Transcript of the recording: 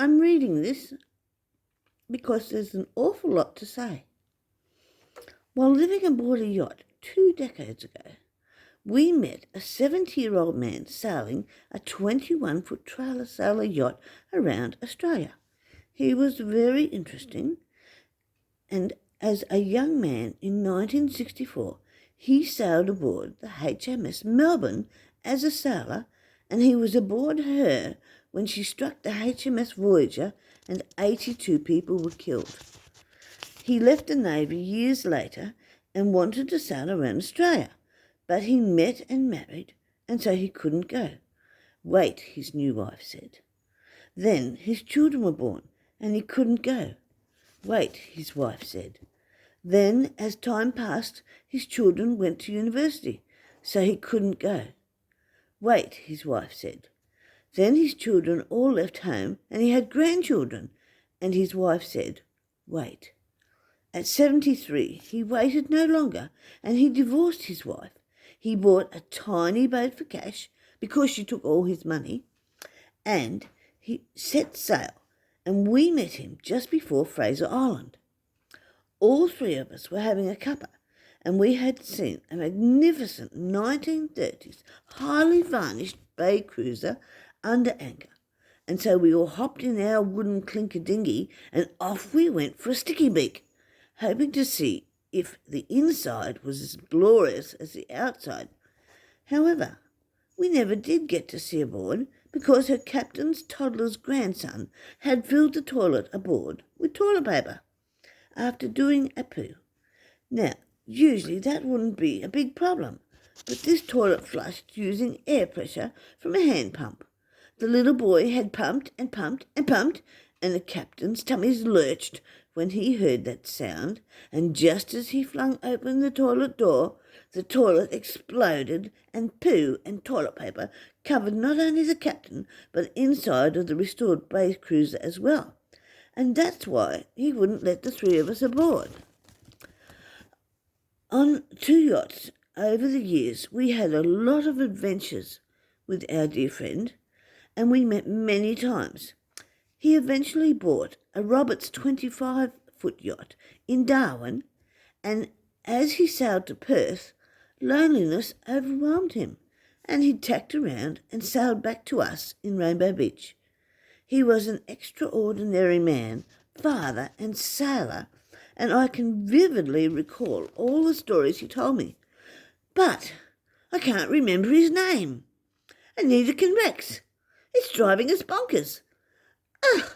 I'm reading this because there's an awful lot to say. While living aboard a yacht 2 decades ago, we met a 70-year-old man sailing a 21-foot trailer sailor yacht around Australia. He was very interesting, and as a young man in 1964, he sailed aboard the HMS Melbourne as a sailor, and he was aboard her when she struck the HMS Voyager and 82 people were killed. He left the Navy years later and wanted to sail around Australia, but he met and married, and so he couldn't go. Wait, his new wife said. Then his children were born, and he couldn't go. Wait, his wife said. Then, as time passed, his children went to university, so he couldn't go. Wait, his wife said. Then his children all left home, and he had grandchildren, and his wife said, wait. At 73, he waited no longer, and he divorced his wife. He bought a tiny boat for cash because she took all his money, and he set sail, and we met him just before Fraser Island. All three of us were having a cuppa, and we had seen a magnificent 1930s, highly varnished bay cruiser under anchor, and so we all hopped in our wooden clinker dinghy and off we went for a sticky beak, hoping to see if the inside was as glorious as the outside. However, we never did get to see aboard because her captain's toddler's grandson had filled the toilet aboard with toilet paper after doing a poo. Now, usually that wouldn't be a big problem, but this toilet flushed using air pressure from a hand pump. The little boy had pumped and pumped and pumped, and the captain's tummies lurched when he heard that sound, and just as he flung open the toilet door, the toilet exploded, and poo and toilet paper covered not only the captain, but inside of the restored bay cruiser as well. And that's why he wouldn't let the three of us aboard. On 2 yachts over the years, we had a lot of adventures with our dear friend, and we met many times. He eventually bought a Roberts 25-foot yacht in Darwin, and as he sailed to Perth, loneliness overwhelmed him, and he tacked around and sailed back to us in Rainbow Beach. He was an extraordinary man, father and sailor, and I can vividly recall all the stories he told me. But I can't remember his name, and neither can Rex. It's driving us bonkers. Ugh!